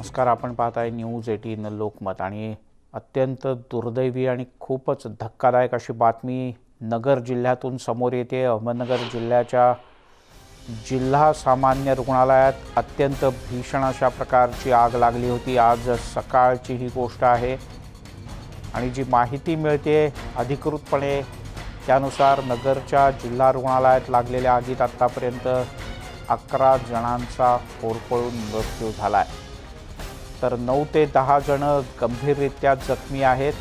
नमस्कार. आपण पाहताय न्यूज 18 लोकमत आणि अत्यंत दुर्दैवी आणि खूपच धक्कादायक अशी बातमी नगर जिल्ह्यातून समोर येते. अहमदनगर जिल्ह्याच्या जिल्हा सामान्य रुग्णालयात अत्यंत भीषण अशा प्रकारची आग लागली होती. आज सकाळची ही गोष्ट आहे आणि जी माहिती मिळते अधिकृतपणे त्यानुसार नगरच्या जिल्हा रुग्णालयात लागलेल्या आगीत आतापर्यंत 11 जणांचा होरपळून मृत्यू झाला आहे, तर 9 ते 10 जण गंभीररित्या जखमी आहेत.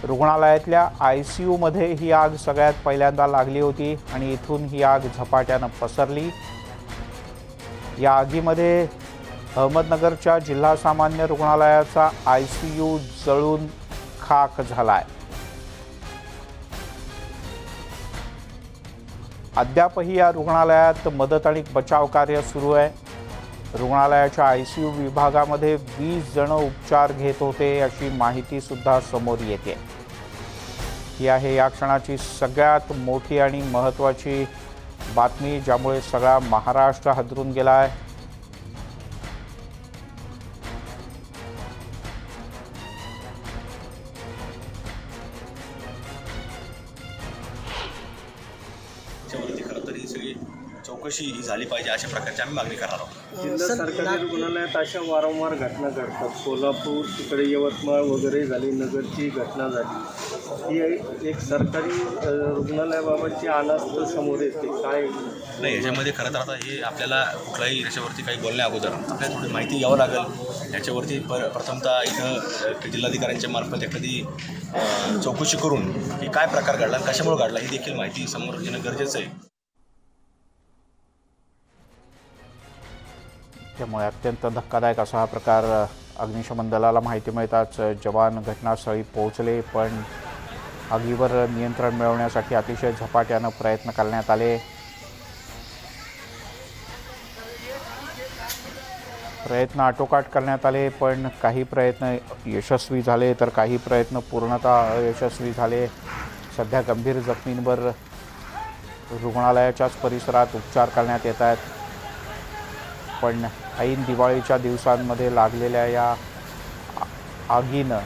रुग्णालयातल्या ICUमध्ये ही आग सगळ्यात पहिल्यांदा लागली होती आणि इथून ही आग झपाट्यानं पसरली. या आगीमध्ये अहमदनगरच्या जिल्हा सामान्य रुग्णालयाचा ICU जळून खाक झाला आहे. अद्यापही या रुग्णालयात मदत आणि बचाव कार्य सुरू आहे. रुग्णालयाच्या ICU विभागामध्ये 20 जण उपचार घेत होते अशी माहिती सुद्धा समोर येते. ही आहे या क्षणाची सगळ्यात मोठी आणि महत्त्वाची बातमी, ज्यामुळे सगळा महाराष्ट्र हादरून गेला आहे. त्याच्यावरती खरं तर ही सगळी चौकशी ही झाली पाहिजे अशा प्रकारची आम्ही मागणी करणार आहोत. जिल्हा सरकारी रुग्णालयात अशा वारंवार घटना घडतात. कोल्हापूर, तिकडे यवतमाळ वगैरे झाली, नगरची घटना झाली. ही एक सरकारी रुग्णालयाबाबतची अनास्था समोर येते. काय नाही, याच्यामध्ये खरं तर आता हे आपल्याला कुठल्याही याच्यावरती काही बोलण्या अगोदर आपल्याला थोडी माहिती घ्यावं लागेल. याच्यावरती प्रथमतः इथं जिल्हाधिकाऱ्यांच्या मार्फत एखादी चौकशी करून की काय प्रकार घडला, कशामुळे घडला, ही देखील माहिती समोर येणं गरजेचं आहे. त्यामुळे अत्यंत धक्कादायक असा हा प्रकार. अग्निशमन दलाला माहिती मिळताच जवान घटनास्थळी पोहोचले, पण आगीवर नियंत्रण मिळवण्यासाठी अतिशय झपाट्यानं प्रयत्न करण्यात आले. प्रयत्न आटोकाट करण्यात आले, पण काही प्रयत्न यशस्वी झाले तर काही प्रयत्न पूर्णतः अयशस्वी झाले. सध्या गंभीर जखमींवर रुग्णालयाच्याच परिसरात उपचार करण्यात येत आहेत. पण ऐन दिवाळीच्या दिवसांमध्ये लागलेल्या या आगीनं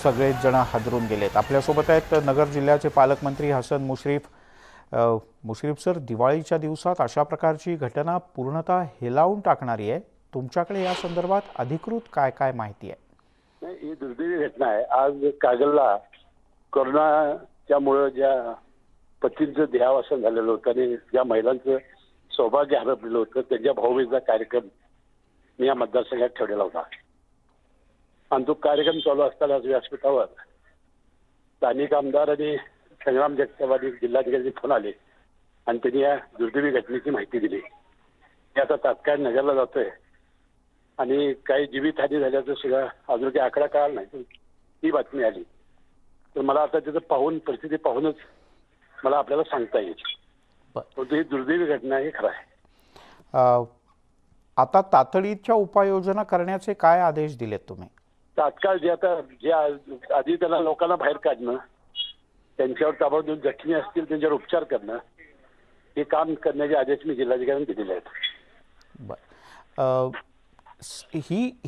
सगळेच जण हादरून गेलेत. आपल्यासोबत आहेत नगर जिल्ह्याचे पालकमंत्री हसन मुश्रीफ. मुश्रीफ सर, दिवाळीच्या दिवसात अशा प्रकारची घटना पूर्णतः हेलावून टाकणारी आहे. तुमच्याकडे या संदर्भात अधिकृत काय काय माहिती आहे? नाही, ही दुर्दैवी घटना आहे. आज कागलला कोरोनाच्यामुळं ज्या पतींचं देहावसान झालेलं होतं आणि ज्या महिलांचं सौभाग्य हरपलेलं होतं, त्यांच्या भाऊबीजेचा कार्यक्रम मी या मतदारसंघात ठेवलेला होता. आणि तो कार्यक्रम चालू असताना व्यासपीठावर स्थानिक आमदार आणि संग्राम जगताप जिल्हाधिकारी फोन आले आणि त्यांनी या दुर्दैवी घटनेची माहिती दिली. मी आता तात्काळ नगरला जातोय आणि काही जीवितहानी झाल्याचं सुद्धा अजून काही आकडा कळाला नाही, ही बातमी आली. तर मला आता तिथं पाहून, परिस्थिती पाहूनच मला आपल्याला सांगता येईल. परंतु ही दुर्दैवी घटना हे खरं आहे. आता तातडीच्या उपाययोजना करण्याचे काय आदेश दिलेत तुम्ही? तात्काळ जे आधी त्यांना लोकांना बाहेर काढणं, त्यांच्यावर ताबडतोब जखमी असतील त्यांच्यावर उपचार करणं, हे काम करण्याचे आदेश मी जिल्हाधिकाऱ्यांनी दिलेले आहेत. बरं,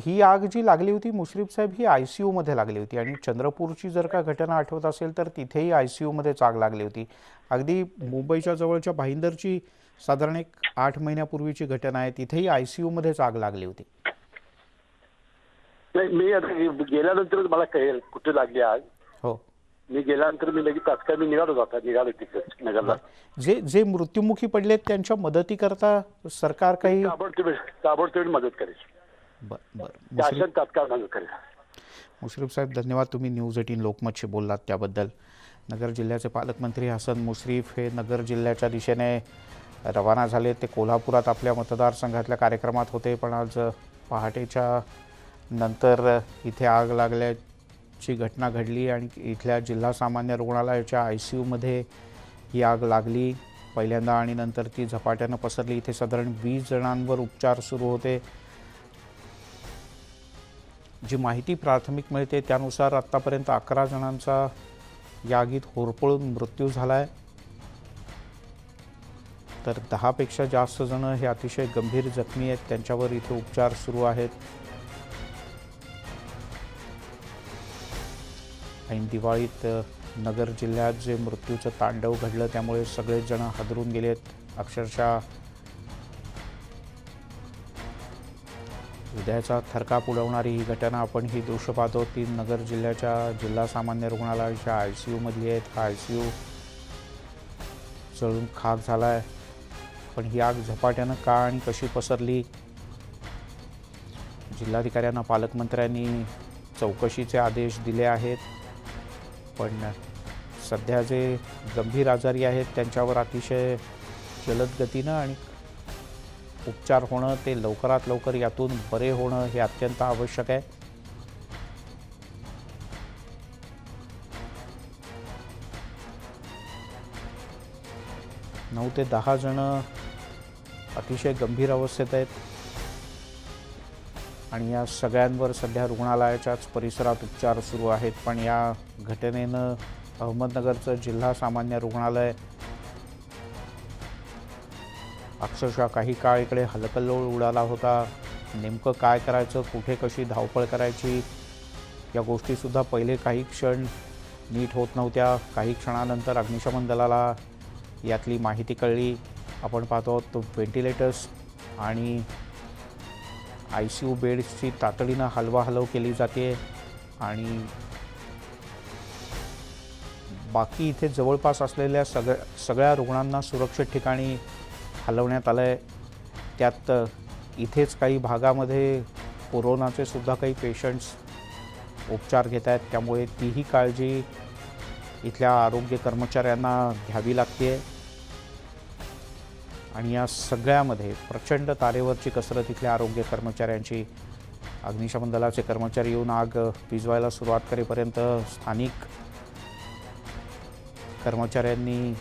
ही आग जी लागली होती मुश्रीफ साहेब, ही ICU मध्ये लागली होती आणि चंद्रपूरची जर का घटना आठवत असेल तर तिथेही ICU मध्येच आग लागली होती. अगदी मुंबईच्या जवळच्या भाईंदरची साधारण एक 8 महिन्यापूर्वीची घटना आहे, तिथेही ICU मध्येच आग लागली होती. नाही, मी आता गेल्यानंतर मला कळेल कुठे लागली आग. हो, मी गेल्यानंतर मी लगेच तात्काळ मी निघालो तिथे नगरला. जे मृत्युमुखी पडलेत त्यांच्या मदतीकरता सरकार काही ताबडतोब मदत करेल. बरं, तात्काळ मदत करेल. मुश्रीफ साहेब, धन्यवाद. तुम्ही न्यूज 18 लोकमतशी बोललात त्याबद्दल. नगर जिल्ह्याचे पालकमंत्री हसन मुश्रीफ हे नगर जिल्ह्याच्या दिशेने रवाना झाले. ते कोल्हापुरात आपल्या मतदारसंघातल्या कार्यक्रमात होते, पण आज पहाटेच्या नंतर इथे आग लागल्याची घटना घडली आणि इथल्या जिल्हा सामान्य रुग्णालयाच्या ICU मध्ये ही आग लागली पहिल्यांदा आणि नंतर ती झपाट्यानं पसरली. इथे साधारण 20 जणांवर उपचार सुरू होते. जी माहिती प्राथमिक मिळते त्यानुसार आत्तापर्यंत 11 जणांचा या आगीत होरपळून मृत्यू झाला आहे. तर 10 पेक्षा जास्त जण हे अतिशय गंभीर जखमी आहेत, त्यांच्यावर इथे उपचार सुरू आहेत. ऐन दिवाळीत नगर जिल्ह्यात जे मृत्यूचं तांडव घडलं त्यामुळे सगळेच जण हादरून गेलेत. अक्षरशः हृदयाचा थरकाप उडवणारी ही घटना आपण ही दृश्य पाहतो ती नगर जिल्ह्याच्या जिल्हा सामान्य रुग्णालयाच्या ICU मधली आहेत. हा ICU जळून खाक झाला आहे. पण ही आग झपाट्यानं का आणि कशी पसरली? जिल्हाधिकाऱ्यांना पालकमंत्र्यांनी चौकशीचे आदेश दिले आहेत. पण सध्या जे गंभीर आजारी आहेत त्यांच्यावर अतिशय जलद गतीनं आणि उपचार होणं, ते लवकरात लवकर यातून बरे होणं हे अत्यंत आवश्यक आहे. नऊ ते 10 जण अतिशय गंभीर अवस्थेत आहेत आणि या सगळ्यांवर सध्या रुग्णालयाच्याच परिसरात उपचार सुरू आहेत. पण या घटनेनं अहमदनगरचं जिल्हा सामान्य रुग्णालय अक्षरशः काही काळ इकडे हलकल्लोळ उडाला होता. नेमकं काय करायचं, कुठे कशी धावपळ करायची या गोष्टीसुद्धा पहिले काही क्षण नीट होत नव्हत्या. काही क्षणानंतर अग्निशमन दलाला यातली माहिती कळली. आपण पाहतो तो व्हेंटिलेटर्स आणि ICU बेड्सची तातडीनं हलवाहलव केली जाते आणि बाकी इथे जवळपास असलेल्या सगळ्या रुग्णांना सुरक्षित ठिकाणी हलवण्यात आलं आहे. त्यात इथेच काही भागामध्ये कोरोनाचे सुद्धा काही पेशंट्स उपचार घेत आहेत. त्यामुळे तीही काळजी इथल्या आरोग्य कर्मचाऱ्यांना घ्यावी लागते आणि या सगळ्यामध्ये प्रचंड तारेवरची कसरत इथल्या आरोग्य कर्मचाऱ्यांची. अग्निशमन दलाचे कर्मचारी येऊन आग विझवायला सुरुवात करेपर्यंत स्थानिक कर्मचाऱ्यांनी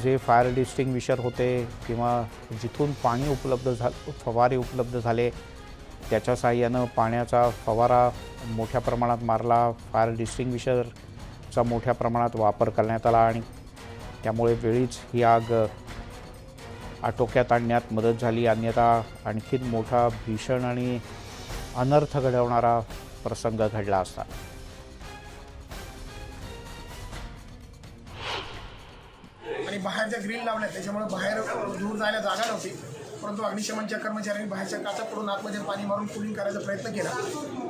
जे फायर डिस्टिंग्विशर होते किंवा जिथून पाणी उपलब्ध फवारे उपलब्ध झाले त्याच्या साहाय्यानं पाण्याचा फवारा मोठ्या प्रमाणात मारला. फायर डिस्टिंग्विशरचा मोठ्या प्रमाणात वापर करण्यात आला आणि त्यामुळे वेळीच ही आग आटोक्यात आणण्यात मदत झाली. अन्यथा आणखीन मोठा भीषण आणि अनर्थ घडवणारा प्रसंग घडला असता. आणि बाहेर ज्या ग्रिल लावल्या त्याच्यामुळे बाहेर दूर जायला जागा नव्हती. परंतु अग्निशमनच्या कर्मचाऱ्यांनी बाहेरच्या काचा पडून आतमध्ये पाणी मारून कूलिंग करायचा प्रयत्न केला.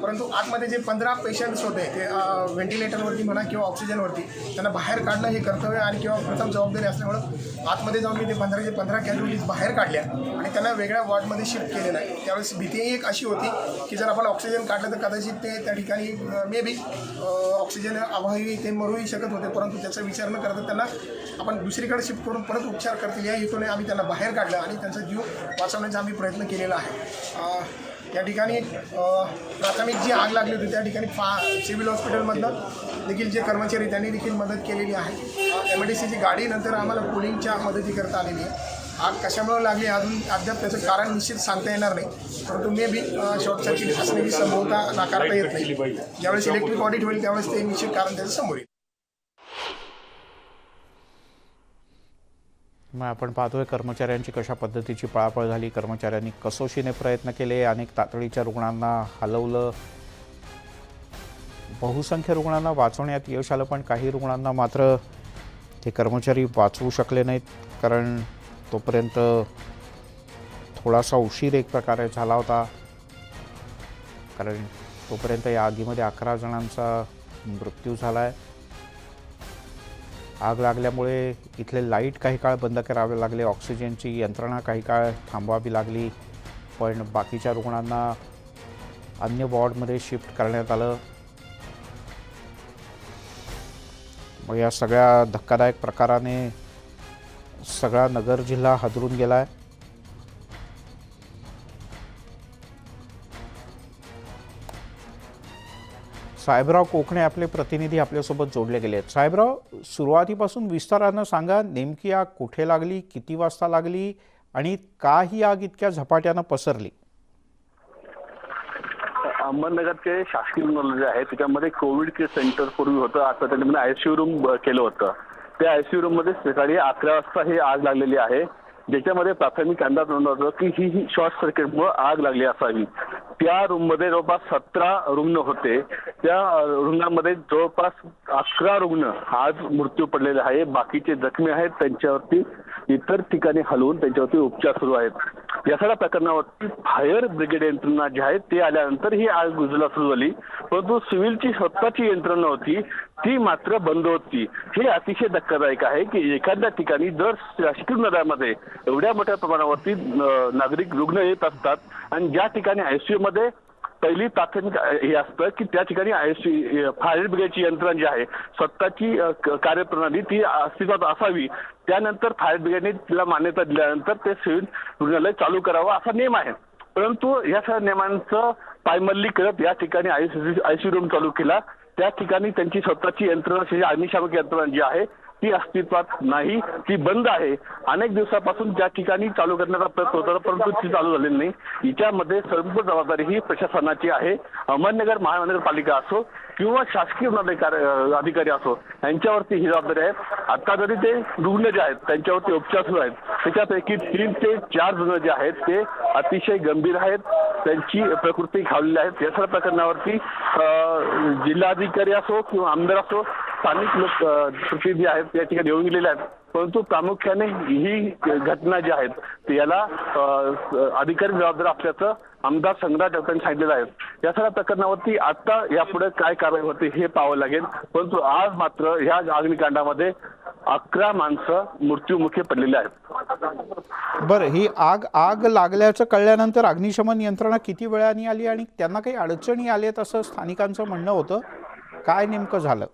परंतु आतमध्ये जे 15 पेशंट्स होते ते व्हेंटिलेटरवरती म्हणा किंवा ऑक्सिजनवरती त्यांना बाहेर काढणं हे कर्तव्य आणि किंवा प्रथम जबाबदारी असल्यामुळं आतमध्ये जाऊन मी ते 15 कॅज्युअलिटीज बाहेर काढल्या आणि त्यांना वेगळ्या वॉर्डमध्ये शिफ्ट केले नाही. त्यावेळेस भीतीही एक अशी होती की जर आपण ऑक्सिजन काढलं तर कदाचित ते त्या ठिकाणी मे बी ऑक्सिजन अभावी ते मरूही शकत होते. परंतु त्याचा विचार न करता त्यांना आपण दुसरीकडे शिफ्ट करून परत उपचार करतील या हेतूने आम्ही त्यांना बाहेर काढलं आणि त्यांचा जीव वाचवण्याचा आम्ही प्रयत्न केलेला आहे. या ठिकाणी प्राथमिक जी आग लागली होती त्या ठिकाणी सिव्हिल हॉस्पिटलमधनं देखील जे कर्मचारी त्यांनी देखील मदत केलेली आहे. MIDCची गाडी नंतर आम्हाला कूलिंगच्या मदती करता आलेली आहे. आग कशामुळे लागली अद्याप त्याचं कारण निश्चित सांगता येणार नाही. परंतु मे बी शॉर्ट सर्किट असण्याची संभवता नाकारता येत नाही. ज्यावेळेस इलेक्ट्रिक ऑडिट होईल त्यावेळेस ते निश्चित कारण त्याचं समोर येईल. मग आपण पाहतोय कर्मचाऱ्यांची कशा पद्धतीची पळापळ झाली. कर्मचाऱ्यांनी कसोशीने प्रयत्न केले. अनेक तातडीच्या रुग्णांना हलवलं. बहुसंख्य रुग्णांना वाचवण्यात यश आलं. पण काही रुग्णांना मात्र ते कर्मचारी वाचवू शकले नाहीत कारण तोपर्यंत थोडासा उशीर एक प्रकारे झाला होता. कारण तोपर्यंत या आगीमध्ये 11 जणांचा मृत्यू झाला आहे. आग लागल्यामुळे इथले लाईट काही काळ बंद करावे लागले. ऑक्सिजनची यंत्रणा काही काळ थांबवावी लागली. पण बाकीच्या रुग्णांना अन्य वॉर्डमध्ये शिफ्ट करण्यात आलं. मग या सगळ्या धक्कादायक प्रकाराने सगळा नगर जिल्हा हादरून गेला आहे. साहेबराव कोकणे आपले प्रतिनिधी आपल्यासोबत जोडले गेले आहेत. साहेबराव, सुरुवातीपासून विस्तारानं सांगा, नेमकी आग कुठे लागली, किती वाजता लागली आणि का ही आग इतक्या झपाट्यानं पसरली? अहमदनगरचे शासकीय रुग्णालय जे आहे त्याच्यामध्ये कोविड केअर सेंटर पूर्वी होतं. आता त्याच्यामध्ये ICU रूम केलं होतं. त्या ICU रूम मध्ये सकाळी 11 वाजता ही आग लागलेली आहे. ज्याच्यामध्ये प्राथमिक अंदाज होता की ही शॉर्ट सर्किटमुळे आग लागली असावी. त्या रूममध्ये जवळपास 17 रुग्ण होते. त्या रुग्णांमध्ये जवळपास 11 रुग्ण आज मृत्यू पडलेले आहे. बाकीचे जखमी आहेत, त्यांच्यावरती इतर ठिकाणी हलवून त्यांच्यावरती उपचार सुरू आहेत. या सगळ्या प्रकरणावरती फायर ब्रिगेड यंत्रणा जी आहे ते आल्यानंतर ही आग विझवायला सुरू झाली, परंतु सिव्हिलची स्वतःची यंत्रणा होती ती मात्र बंद होती. हे अतिशय धक्कादायक आहे की एखाद्या ठिकाणी जर शासकीय रुग्णालयामध्ये एवढ्या मोठ्या प्रमाणावरती नागरिक रुग्ण येत असतात आणि ज्या ठिकाणी आयसीयू मध्ये पहिली प्राथमिक हे असतं की त्या ठिकाणी आयसीयू फायर ब्रिगेडची यंत्रणा जी आहे स्वतःची कार्यप्रणाली ती अस्तित्वात असावी. त्यानंतर फायर ब्रिगेडने तिला मान्यता दिल्यानंतर ते सिव्हिल रुग्णालय चालू करावं असा नियम आहे. परंतु या सगळ्या नियमांचं पायमल्ली करत या ठिकाणी आयसीयू रूम चालू केला. त्या ठिकाणी त्यांची स्वतःची यंत्रणा अग्निशामक यंत्रणा जी आहे ती अस्तित्वात नाही, ती बंद आहे. अनेक दिवसापासून ज्या ठिकाणी चालू करण्याचा प्रयत्न होता परंतु ती चालू झालेली नाही. हिच्यामध्ये सर्व जबाबदारी ही प्रशासनाची आहे. अहमदनगर महानगरपालिका असो किंवा शासकीय अधिकारी असो यांच्यावरती ही जबाबदारी आहे. आता जरी ते रुग्ण जे आहेत त्यांच्यावरती उपचार सुरू आहेत, त्याच्यापैकी 3 ते 4 जण जे आहेत ते अतिशय गंभीर आहेत, त्यांची प्रकृती खावलेली आहे. या सर्व प्रकरणावरती जिल्हाधिकारी असो किंवा आमदार असो स्थानिक लोक प्रतिनिधी आहेत या ठिकाणी येऊन गेलेले आहेत. परंतु प्रामुख्याने ही घटना जी आहेत ते याला अधिकारी जबाबदार असल्याचं आमदार संग्राम जगतापांनी सांगितलेलं आहे. या सगळ्या प्रकरणावरती आता यापुढे काय कारवाई होते हे पाहावं लागेल. परंतु आज मात्र ह्या अग्निकांडामध्ये 11 माणसं मृत्युमुखी पडलेली आहेत. बरं, ही आग लागल्याचं कळल्यानंतर अग्निशमन यंत्रणा किती वेळाने आली आणि त्यांना काही अडचणी आल्यात असं स्थानिकांचं म्हणणं होतं, काय नेमकं झालं?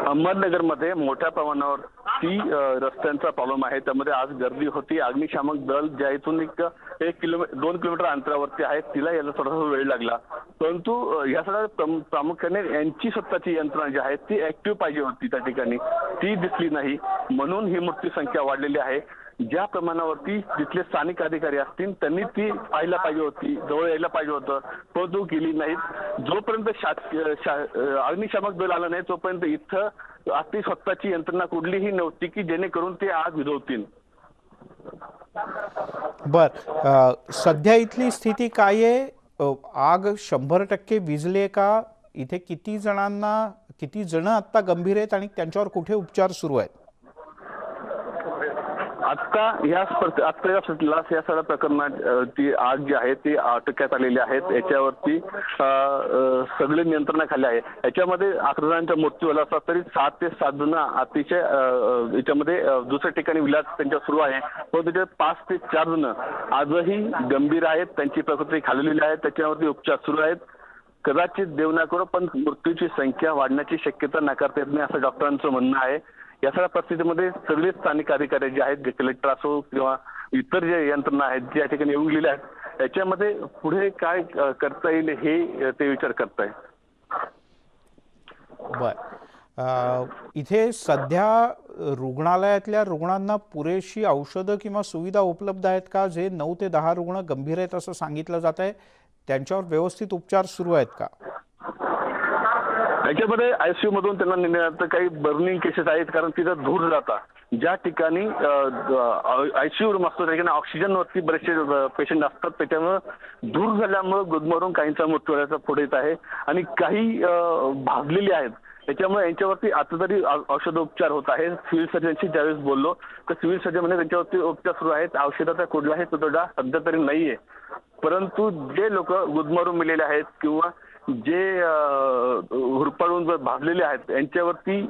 अहमदनगरमध्ये मोठ्या प्रमाणावरती रस्त्यांचा प्रॉब्लेम आहे, त्यामध्ये आज गर्दी होती. अग्निशामक दल ज्या इथून 2 किलोमीटर अंतरावरती आहे तिला यायला थोडासा वेळ लागला. परंतु या सगळ्या प्रामुख्याने यांची स्वतःची यंत्रणा जी आहे ती ऍक्टिव्ह पाहिजे होती, त्या ठिकाणी ती दिसली नाही, म्हणून ही मृत्यू संख्या वाढलेली आहे. ज्या प्रमाणावरती जिथले स्थानिक अधिकारी असतील त्यांनी ती पाहायला पाहिजे होती, जवळ यायला पाहिजे होतं, परंतु गेली नाहीत. जोपर्यंत अग्निशामक दल आलं नाही तोपर्यंत इथं आपली स्वतःची यंत्रणा कुठलीही नव्हती की जेणेकरून ते आग विझवतील. बर, सध्या इथली स्थिती काय आहे? आग 100% विझले का? इथे किती जण आता गंभीर आहेत आणि त्यांच्यावर कुठे उपचार सुरू आहेत? आता या सगळ्या प्रकरणात ती आग जी आहे ती आटोक्यात आलेली आहेत. याच्यावरती सगळे नियंत्रणाखाली आहे. याच्यामध्ये 11 जणांचा मृत्यू झाला असता तरी 7 ते 7 जण अतिशय याच्यामध्ये दुसऱ्या ठिकाणी विलास त्यांच्या सुरू आहे. पण त्याच्यात 5 ते 4 जण आजही गंभीर आहेत, त्यांची प्रकृती खालवलेली आहे, त्याच्यावरती उपचार सुरू आहेत. कदाचित देव ना करो पण मृत्यूची संख्या वाढण्याची शक्यता नाकारता येत नाही असं डॉक्टरांचं म्हणणं आहे. या सगळ्या परिस्थितीमध्ये सगळे स्थानिक अधिकारी जे आहेत, कलेक्टर असो किंवा इतर जे यंत्रणा आहेत जे या ठिकाणी येऊन गेले आहेत, याच्यामध्ये पुढे काय करता येईल हे ते विचार करताय. बर, इथे सध्या रुग्णालयातल्या रुग्णांना पुरेशी औषधं किंवा सुविधा उपलब्ध आहेत का? जे 9 ते 10 रुग्ण गंभीर आहेत असं सांगितलं जात आहे, त्यांच्यावर व्यवस्थित उपचार सुरू आहेत का? याच्यामध्ये आयसीयू मधून त्यांना नेण्यात काही बर्निंग केसेस आहेत, कारण तिथं धूर जाता. ज्या ठिकाणी आयसीयू रूम असतो त्या ठिकाणी ऑक्सिजनवरती बरेचसे पेशंट असतात, त्याच्यामुळे धूर झाल्यामुळे गुदमरून काहींचा मृत्यू होण्याचा पुढे येत आहे आणि काही भाजलेले आहेत. त्याच्यामुळे यांच्यावरती आता तरी औषधोपचार होत आहे. सिव्हिल सर्जनशी ज्यावेळेस बोललो तर सिव्हिल सर्जन म्हणजे त्यांच्यावरती उपचार सुरू आहेत. औषधाचा कुठलाही तुटवडा सध्या तरी नाहीये. परंतु जे लोक गुदमरून मेलेले आहेत किंवा जे हुरपाळून भाजलेले आहेत यांच्यावरती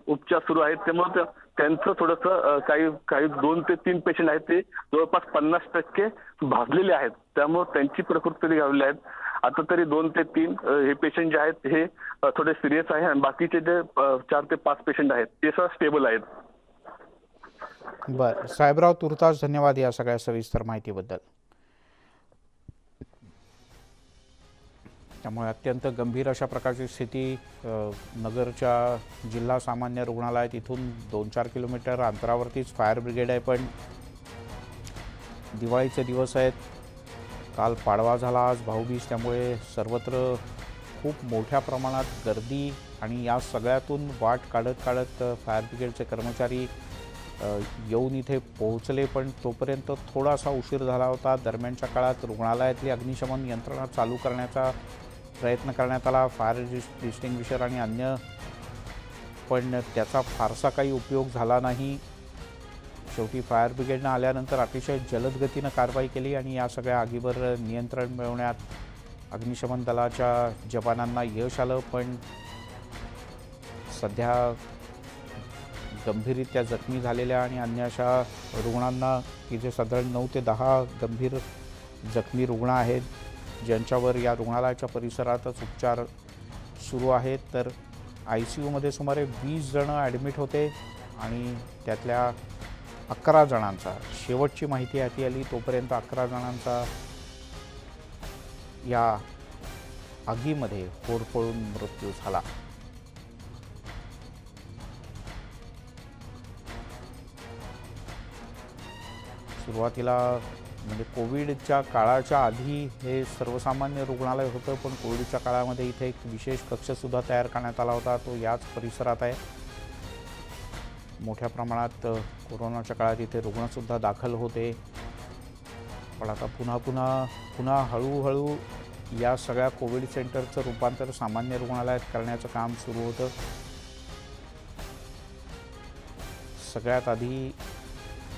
उपचार सुरू आहेत. त्यामुळे त्यांचं थोडंसं काही 2 ते 3 पेशंट आहेत ते जवळपास 50% भाजलेले आहेत, त्यामुळे त्यांची प्रकृती घालवली आहेत. आता तरी 2 ते 3 हे पेशंट जे आहेत हे थोडे सिरियस आहे आणि बाकीचे जे 4 ते 5 पेशंट आहेत ते सगळं स्टेबल आहेत. बर, साहेबराव तुर्तास धन्यवाद या सगळ्या सविस्तर माहितीबद्दल. त्यामुळे अत्यंत गंभीर अशा प्रकारची स्थिती नगरच्या जिल्हा सामान्य रुग्णालयात इथून 2-4 किलोमीटर अंतरावरतीच फायर ब्रिगेड आहे. पण दिवाळीचे दिवस आहेत, काल पाडवा झाला, आज भाऊबीज, त्यामुळे सर्वत्र खूप मोठ्या प्रमाणात गर्दी आणि या सगळ्यातून वाट काढत फायर ब्रिगेडचे कर्मचारी येऊन इथे पोहोचले, पण तोपर्यंत थोडासा उशीर झाला होता. दरम्यानच्या काळात रुग्णालयातली अग्निशमन यंत्रणा चालू करण्याचा प्रयत्न करण्यात आला, फायर डिस्टिंग्विशर आणि अन्य, पण त्याचा फारसा काही उपयोग झाला नाही. शेवटी फायर ब्रिगेडनं आल्यानंतर अतिशय जलद गतीनं कारवाई केली आणि या सगळ्या आगीवर नियंत्रण मिळवण्यात अग्निशमन दलाच्या जवानांना यश आलं. पण सध्या गंभीररित्या जखमी झालेल्या आणि अन्य अशा रुग्णांना, की जे साधारण 9 ते 10 गंभीर जखमी रुग्ण आहेत, ज्यांच्यावर या रुग्णालयाच्या परिसरातच उपचार सुरू आहेत, तर ICUमध्ये सुमारे 20 जणं ॲडमिट होते आणि त्यातल्या 11 जणांचा, शेवटची माहिती हाती आली तोपर्यंत 11 जणांचा या आगीमध्ये होरपळून मृत्यू झाला. सुरुवातीला म्हणजे कोविडच्या काळाच्या आधी हे सर्वसामान्य रुग्णालय होतं, पण कोविडच्या काळामध्ये इथे एक विशेष कक्षसुद्धा तयार करण्यात आला होता. तो याच परिसरात आहे. मोठ्या प्रमाणात कोरोनाच्या काळात इथे रुग्णसुद्धा दाखल होते. पण आता पुन्हा हळूहळू या सगळ्या कोविड सेंटरचं रूपांतर सामान्य रुग्णालयात करण्याचं काम सुरू होतं. सगळ्यात आधी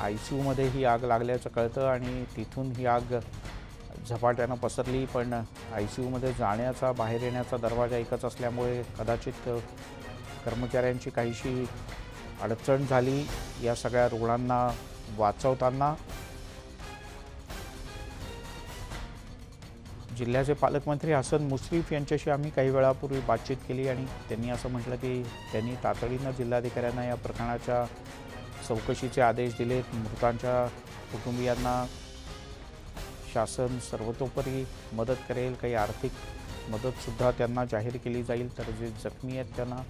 ICUमध्ये ही आग लागल्याचं कळतं आणि तिथून ही आग झपाट्यानं पसरली. पण ICUमध्ये जाण्याचा, बाहेर येण्याचा दरवाजा एकच असल्यामुळे कदाचित कर्मचाऱ्यांची काहीशी अडचण झाली या सगळ्या रुग्णांना वाचवताना. जिल्ह्याचे पालकमंत्री हसन मुश्रीफ यांच्याशी आम्ही काही वेळापूर्वी बातचीत केली आणि त्यांनी असं म्हटलं की त्यांनी तातडीनं जिल्हाधिकाऱ्यांना या प्रकरणाच्या चौकशीचे आदेश दिलेत. मृतांच्या कुटुंबियांना शासन सर्वतोपरी मदत करेल, काही आर्थिक मदतसुद्धा त्यांना जाहीर केली जाईल. तर जे जखमी आहेत त्यांना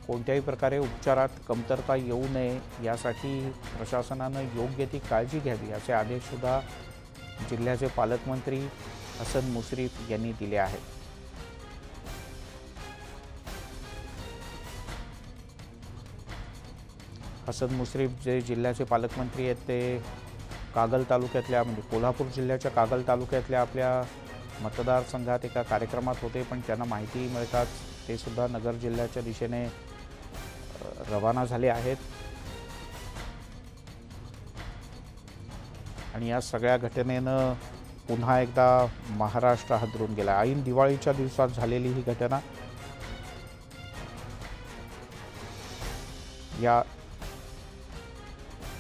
कोणत्याही प्रकारे उपचारात कमतरता येऊ नये यासाठी प्रशासनानं योग्य ती काळजी घ्यावी असे आदेशसुद्धा जिल्ह्याचे पालकमंत्री हसन मुश्रीफ यांनी दिले आहेत. हसन मुश्रीफ जे जिल्ह्याचे पालकमंत्री आहेत ते कागल तालुक्यातल्या, म्हणजे कोल्हापूर जिल्ह्याच्या कागल तालुक्यातल्या आपल्या मतदारसंघात एका कार्यक्रमात होते, पण त्यांना माहिती मिळताच ते सुद्धा नगर जिल्ह्याच्या दिशेने रवाना झाले आहेत. आणि या सगळ्या घटनेनं पुन्हा एकदा महाराष्ट्र हादरून गेला. ऐन दिवाळीच्या दिवसात झालेली ही घटना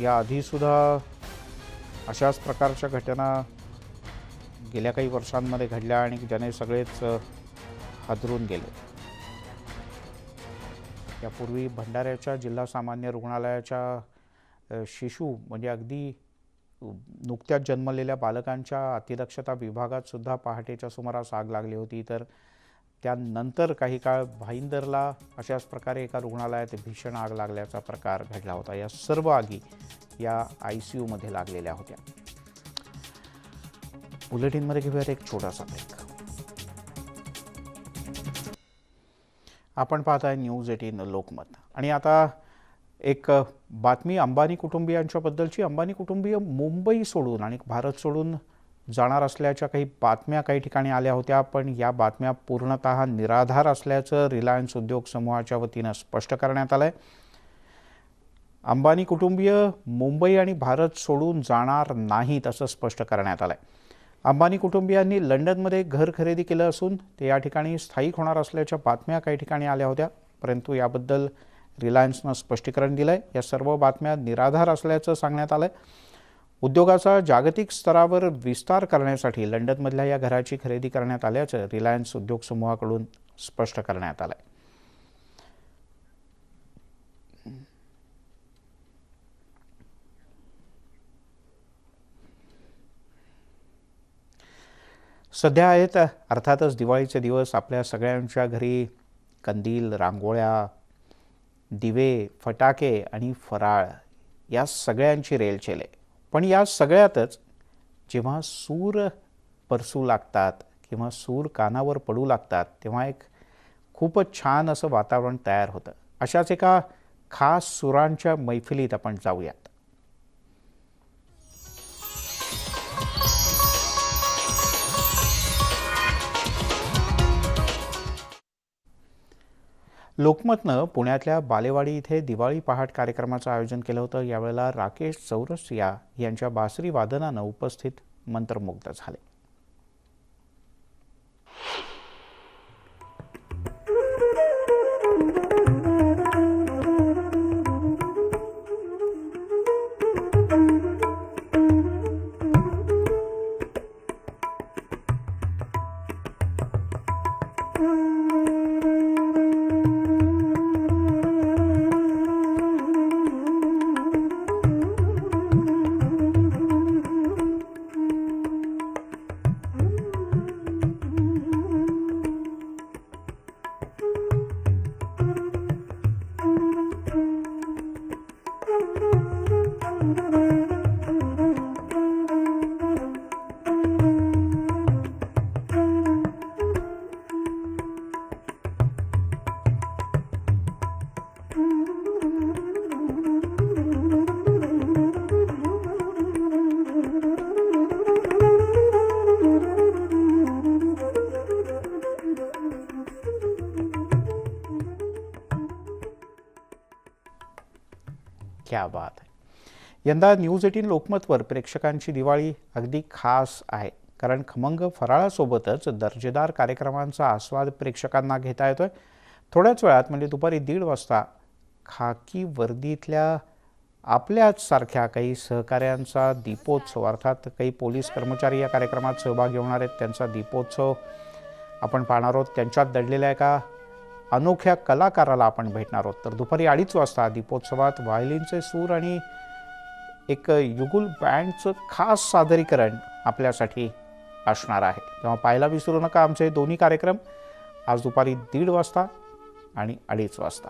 या आधीसुद्धा अशाच प्रकारच्या घटना गेल्या काही वर्षांमध्ये घडल्या आणि ज्याने सगळेच हादरून गेले. यापूर्वी भंडाऱ्याच्या जिल्हा सामान्य रुग्णालयाच्या शिशु म्हणजे अगदी नुकत्याच जन्मलेल्या बालकांच्या अतिदक्षता विभागात सुद्धा पहाटेच्या सुमारास आग लागली होती. तर त्यानंतर काही काळ भाईंदरला अशाच प्रकारे एका रुग्णालयात भीषण आग लागल्याचा प्रकार घडला होता. या सर्व आगी या ICUमध्ये लागलेल्या होत्या. बुलेटिनमध्ये घेऊयात एक छोटासा ब्रेक. आपण पाहताय न्यूज 18 लोकमत. आणि आता एक बातमी अंबानी कुटुंबियांच्याबद्दलची. अंबानी कुटुंबीय मुंबई सोडून आणि भारत सोडून जाणार असल्याच्या काही बातम्या काही ठिकाणी आल्या होत्या, पण या बातम्या पूर्णतः निराधार असल्याचं रिलायन्स उद्योग समूहाच्या वतीनं स्पष्ट करण्यात आलं आहे. अंबानी कुटुंबीय मुंबई आणि भारत सोडून जाणार नाहीत असं स्पष्ट करण्यात आलं आहे. अंबानी कुटुंबियांनी लंडनमध्ये घर खरेदी केलं असून ते या ठिकाणी स्थायिक होणार असल्याच्या बातम्या काही ठिकाणी आल्या होत्या, परंतु याबद्दल रिलायन्सनं स्पष्टीकरण दिलं आहे. या सर्व बातम्या निराधार असल्याचं सांगण्यात आलं आहे. उद्योगाचा जागतिक स्तरावर विस्तार करण्यासाठी लंडनमधल्या या घराची खरेदी करण्यात आल्याचं रिलायन्स उद्योग समूहाकडून स्पष्ट करण्यात आलं आहे. सध्या आहेत अर्थातच दिवाळीचे दिवस. आपल्या सगळ्यांच्या घरी कंदील, रांगोळ्या, दिवे, फटाके आणि फराळ या सगळ्यांची रेलचेल आहे. पण या सगळ्यातच जेव्हा सूर परसू लागतात किंवा सूर कानावर पडू लागतात तेव्हा एक खूपच छान असं वातावरण तयार होतं. अशाच एका खास सुरांच्या मैफिलीत आपण जाऊयात. लोकमतनं पुण्यातल्या बालेवाडी इथे दिवाळी पहाट कार्यक्रमाचं आयोजन केलं होतं. यावेळेला राकेश चौरसिया यांच्या बासरी वादनानं उपस्थित मंत्रमुग्ध झाले. क्या बात आहे. यंदा न्यूज 18 लोकमतवर प्रेक्षकांची दिवाळी अगदी खास आहे, कारण खमंग फराळासोबतच दर्जेदार कार्यक्रमांचा आस्वाद प्रेक्षकांना घेता येतोय. थोड्याच वेळात म्हणजे दुपारी 1:30 वाजता खाकी वर्दीतल्या आपल्याच सारख्या काही सहकाऱ्यांचा दीपोत्सव, अर्थात काही पोलीस कर्मचारी या कार्यक्रमात सहभागी होणार आहेत, त्यांचा दीपोत्सव आपण पाहणार आहोत. त्यांच्यात दडलेल्या एका अनोख्या कलाकाराला आपण भेटणार आहोत. तर दुपारी 2:30 वाजता दीपोत्सवात व्हायोलिनचे सूर आणि एक युगुल बँडचं खास सादरीकरण आपल्यासाठी असणार आहे. तेव्हा पाहायला विसरू नका आमचे दोन्ही कार्यक्रम, आज दुपारी 1:30 वाजता आणि 2:30 वाजता.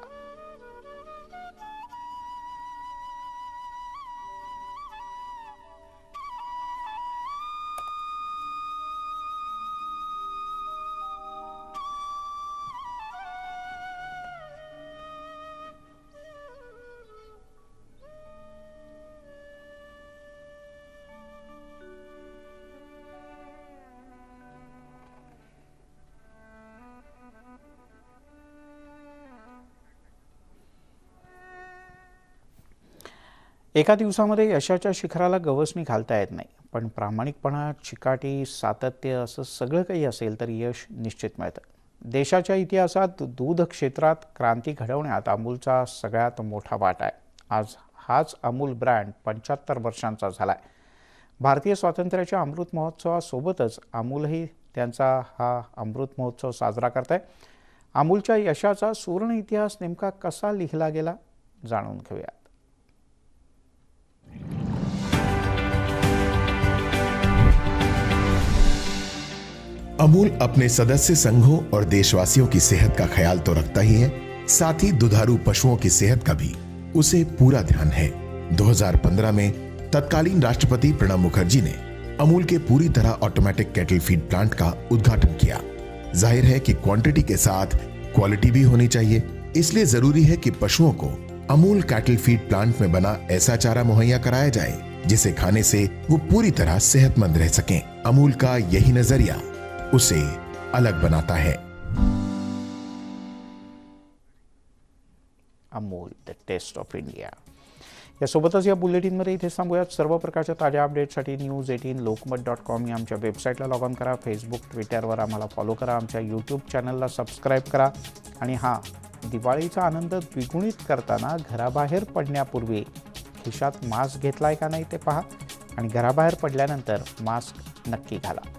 एका दिवसामध्ये यशाच्या शिखराला गवसणी घालता येत नाही, पण प्रामाणिकपणा, चिकाटी, सातत्य असं सगळं काही असेल तर यश निश्चित मिळतं. देशाच्या इतिहासात दूध क्षेत्रात क्रांती घडवण्यात अमूलचा सगळ्यात मोठा वाटा आहे. आज हाच अमूल ब्रँड 75 वर्षांचा झाला आहे. भारतीय स्वातंत्र्याच्या अमृत महोत्सवासोबतच अमूलही त्यांचा हा अमृत महोत्सव साजरा करत आहे. अमूलच्या यशाचा सुवर्ण इतिहास नेमका कसा लिहिला गेला जाणून घेऊया. अमूल अपने सदस्य संघों और देशवासियों की सेहत का ख्याल तो रखता ही है, साथ ही दुधारू पशुओं की सेहत का भी उसे पूरा ध्यान है. 2015 में तत्कालीन राष्ट्रपति प्रणब मुखर्जी ने अमूल के पूरी तरह ऑटोमेटिक कैटल फीड प्लांट का उद्घाटन किया. जाहिर है कि क्वांटिटी के साथ क्वालिटी भी होनी चाहिए, इसलिए जरूरी है कि पशुओं को अमूल कैटल फीड प्लांट में बना ऐसा चारा मुहैया कराया जाए जिसे खाने से वो पूरी तरह सेहतमंद रह सकें. अमूल का यही नजरिया उसे अलग बनाता है. Amul, the taste of India. यासोबतच या बुलेटिनमध्ये इथे थांबूयात. सर्व प्रकारच्या ताज्या अपडेटसाठी news18lokmat.com या आमच्या वेबसाईटला लॉग ऑन करा. फेसबुक, ट्विटरवर आम्हाला फॉलो करा. आमच्या यूट्यूब चॅनलला सबस्क्राईब करा. आणि हां, दिवाळीचा आनंद द्विगुणित करताना घराबाहेर पडण्यापूर्वी खिशात मास्क घेतलाय का नाही ते पहा, आणि घराबाहेर पडल्यानंतर मास्क नक्की घाला.